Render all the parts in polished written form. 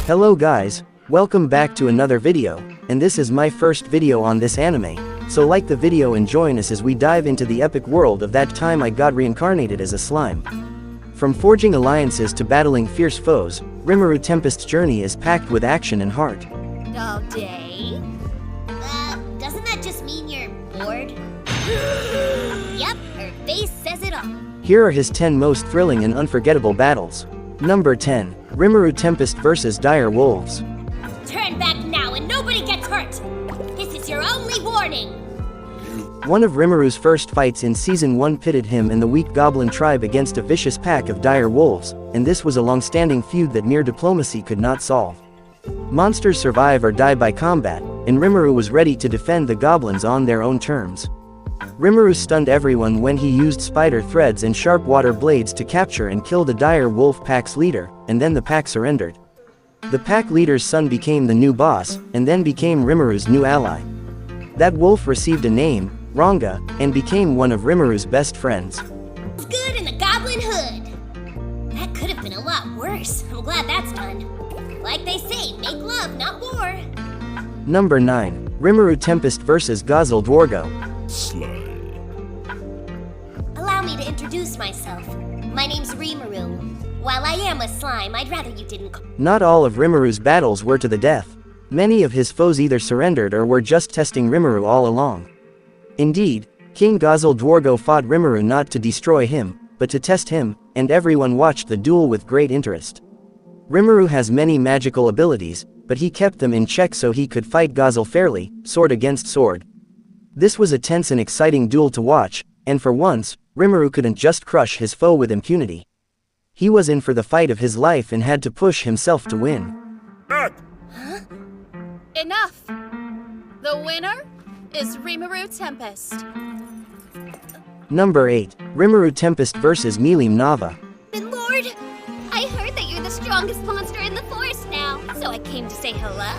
Hello guys, welcome back to another video, and this is my first video on this anime, so like the video and join us as we dive into the epic world of that time I got reincarnated as a slime. From forging alliances to battling fierce foes, Rimuru Tempest's journey is packed with action and heart. All day? Doesn't that just mean you're bored? Yep, her face says it all. Here are his 10 most thrilling and unforgettable battles. Number 10. Rimuru Tempest vs. Dire Wolves. Turn back now and nobody gets hurt! This is your only warning! One of Rimuru's first fights in Season 1 pitted him and the weak goblin tribe against a vicious pack of dire wolves, and this was a long-standing feud that mere diplomacy could not solve. Monsters survive or die by combat, and Rimuru was ready to defend the goblins on their own terms. Rimuru stunned everyone when he used spider threads and sharp water blades to capture and kill the dire wolf pack's leader, and then the pack surrendered. The pack leader's son became the new boss, and then became Rimuru's new ally. That wolf received a name, Ranga, and became one of Rimuru's best friends. It's good in the goblin hood! That could have been a lot worse. I'm glad that's done. Like they say, make love, not war. Number 9. Rimuru Tempest vs. Gazelle Dwargo. Slime. Allow me to introduce myself. My name's Rimuru. While I am a slime, I'd rather you didn't call. Not all of Rimuru's battles were to the death. Many of his foes either surrendered or were just testing Rimuru all along. Indeed, King Gazelle Dwargo fought Rimuru not to destroy him, but to test him, and everyone watched the duel with great interest. Rimuru has many magical abilities, but he kept them in check so he could fight Gazelle fairly, sword against sword. This was a tense and exciting duel to watch, and for once, Rimuru couldn't just crush his foe with impunity. He was in for the fight of his life and had to push himself to win. Huh? Enough! The winner is Rimuru Tempest. Number 8. Rimuru Tempest vs. Milim Nava. Good lord! I heard that you're the strongest monster in the forest now, so I came to say hello.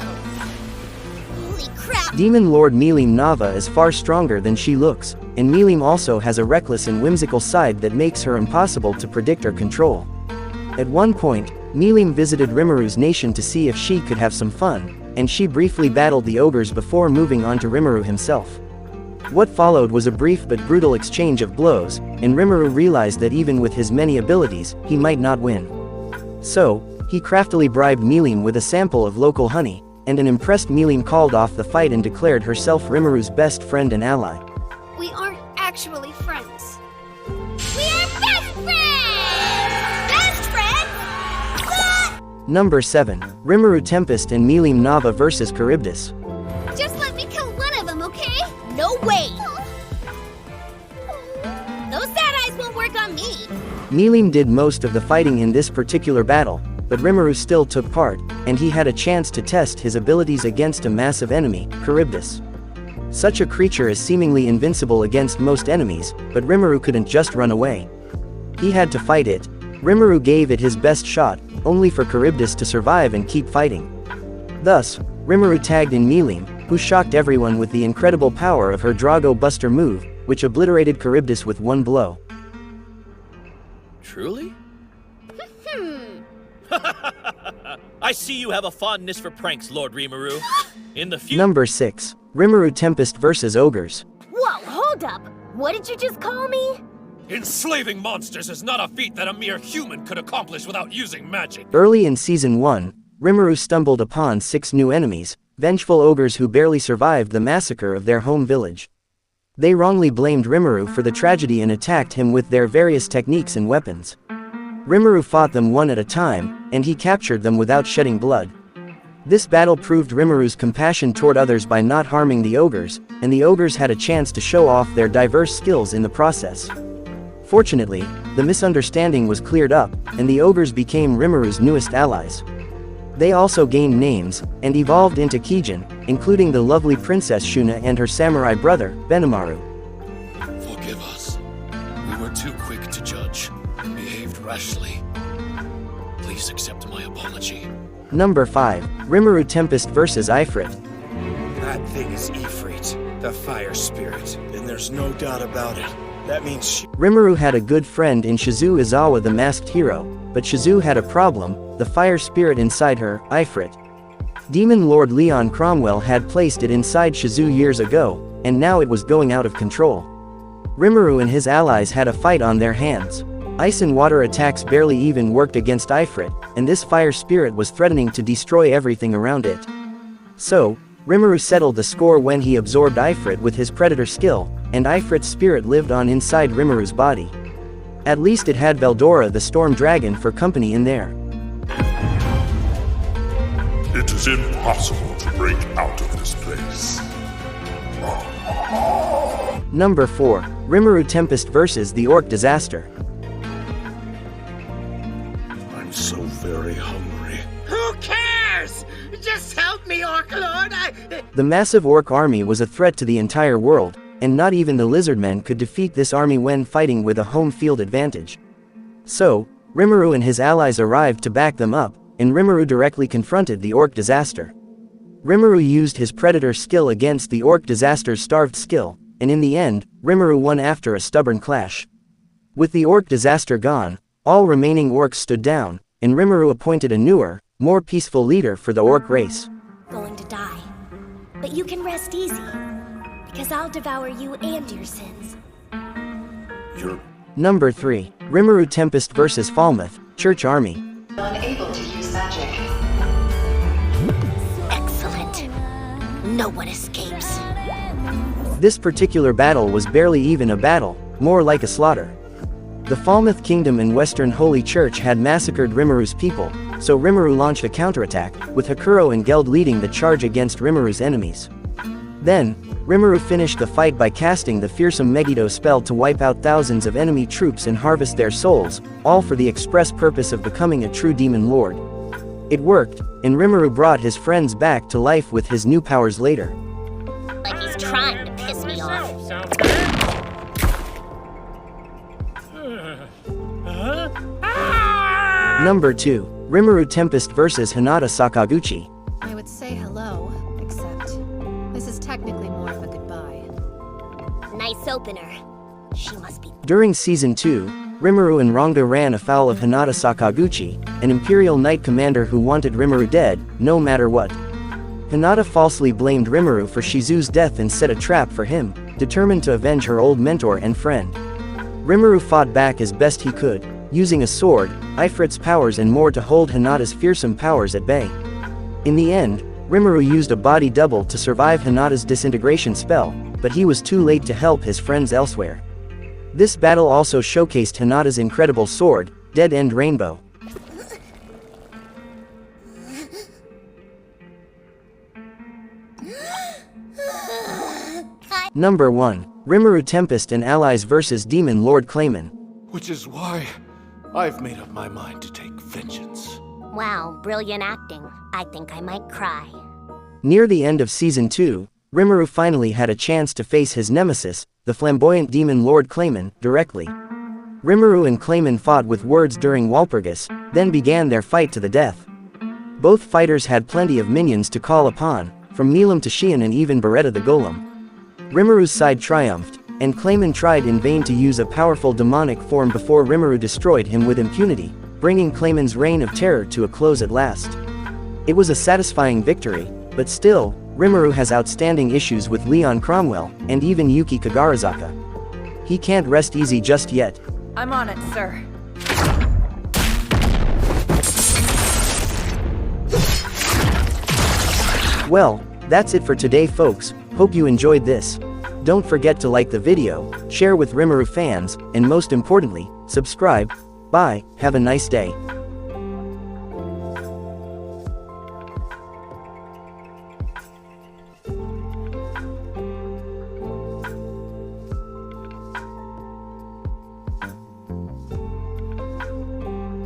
Holy crap! Demon Lord Milim Nava is far stronger than she looks, and Milim also has a reckless and whimsical side that makes her impossible to predict or control. At one point, Milim visited Rimuru's nation to see if she could have some fun, and she briefly battled the ogres before moving on to Rimuru himself. What followed was a brief but brutal exchange of blows, and Rimuru realized that even with his many abilities, he might not win. So, he craftily bribed Milim with a sample of local honey, and an impressed Milim called off the fight and declared herself Rimuru's best friend and ally. We aren't actually friends. We are best friends! Best friends? Ah! Number 7. Rimuru Tempest and Milim Nava vs. Charybdis. Just let me kill one of them, okay? No way! Those sad eyes won't work on me. Milim did most of the fighting in this particular battle, but Rimuru still took part, and he had a chance to test his abilities against a massive enemy, Charybdis. Such a creature is seemingly invincible against most enemies, but Rimuru couldn't just run away. He had to fight it. Rimuru gave it his best shot, only for Charybdis to survive and keep fighting. Thus, Rimuru tagged in Milim, who shocked everyone with the incredible power of her Drago Buster move, which obliterated Charybdis with one blow. Truly? I see you have a fondness for pranks, Lord Rimuru. In the future. Number 6. Rimuru Tempest vs. Ogres. Whoa, hold up! What did you just call me? Enslaving monsters is not a feat that a mere human could accomplish without using magic. Early in Season 1, Rimuru stumbled upon 6 new enemies, vengeful ogres who barely survived the massacre of their home village. They wrongly blamed Rimuru for the tragedy and attacked him with their various techniques and weapons. Rimuru fought them one at a time, and he captured them without shedding blood. This battle proved Rimuru's compassion toward others by not harming the ogres, and the ogres had a chance to show off their diverse skills in the process. Fortunately, the misunderstanding was cleared up, and the ogres became Rimuru's newest allies. They also gained names, and evolved into Kijin, including the lovely Princess Shuna and her samurai brother, Benimaru. Forgive us. We were too quick to judge and behaved rashly. Please accept my apology. Number 5. Rimuru Tempest vs. Ifrit. That thing is Ifrit, the fire spirit, and there's no doubt about it. That means Rimuru had a good friend in Shizu Izawa the masked hero, but Shizu had a problem. the fire spirit inside her, Ifrit. Demon Lord Leon Cromwell had placed it inside Shizu years ago, and now it was going out of control. Rimuru and his allies had a fight on their hands. Ice and water attacks barely even worked against Ifrit, and this fire spirit was threatening to destroy everything around it. So, Rimuru settled the score when he absorbed Ifrit with his predator skill, and Ifrit's spirit lived on inside Rimuru's body. At least it had Veldora the Storm Dragon for company in there. It is impossible to break out of this place. Number 4. Rimuru Tempest vs. the Orc Disaster. I'm so very hungry. Who cares? Just help me, Orc Lord. The massive orc army was a threat to the entire world, and not even the lizardmen could defeat this army when fighting with a home field advantage. So, Rimuru and his allies arrived to back them up, and Rimuru directly confronted the Orc Disaster. Rimuru used his predator skill against the Orc Disaster's starved skill, and in the end, Rimuru won after a stubborn clash. With the Orc Disaster gone, all remaining orcs stood down, and Rimuru appointed a newer, more peaceful leader for the orc race. Going to die. But you can rest easy, because I'll devour you and your sins. You're... Number 3. Rimuru Tempest vs. Falmouth, Church Army. Unable to use magic. Excellent. No one escapes. This particular battle was barely even a battle, more like a slaughter. The Falmouth Kingdom and Western Holy Church had massacred Rimuru's people, so Rimuru launched a counterattack, with Hakuro and Geld leading the charge against Rimuru's enemies. Then, Rimuru finished the fight by casting the fearsome Megiddo spell to wipe out thousands of enemy troops and harvest their souls, all for the express purpose of becoming a true demon lord. It worked, and Rimuru brought his friends back to life with his new powers later. Like he's trying to piss me off. Number 2. Rimuru Tempest vs. Hinata Sakaguchi. I would say hello, except this is technically more of a goodbye. Nice opener. She must be... During Season 2, Rimuru and Ranga ran afoul of Hinata Sakaguchi, an Imperial Knight commander who wanted Rimuru dead, no matter what. Hinata falsely blamed Rimuru for Shizu's death and set a trap for him, determined to avenge her old mentor and friend. Rimuru fought back as best he could, using a sword, Ifrit's powers and more to hold Hinata's fearsome powers at bay. In the end, Rimuru used a body double to survive Hinata's disintegration spell, but he was too late to help his friends elsewhere. This battle also showcased Hinata's incredible sword, Dead End Rainbow. Number 1. Rimuru Tempest and Allies vs. Demon Lord Clayman. Which is why I've made up my mind to take vengeance. Wow, brilliant acting. I think I might cry. Near the end of Season 2, Rimuru finally had a chance to face his nemesis, the flamboyant demon Lord Clayman, directly. Rimuru and Clayman fought with words during Walpurgis, then began their fight to the death. Both fighters had plenty of minions to call upon, from Milim to Shion and even Beretta the Golem. Rimuru's side triumphed, and Clayman tried in vain to use a powerful demonic form before Rimuru destroyed him with impunity, bringing Clayman's reign of terror to a close at last. It was a satisfying victory, but still, Rimuru has outstanding issues with Leon Cromwell, and even Yuki Kagarazaka. He can't rest easy just yet. I'm on it, sir. Well, that's it for today folks, hope you enjoyed this. Don't forget to like the video, share with Rimuru fans, and most importantly, subscribe. Bye, have a nice day.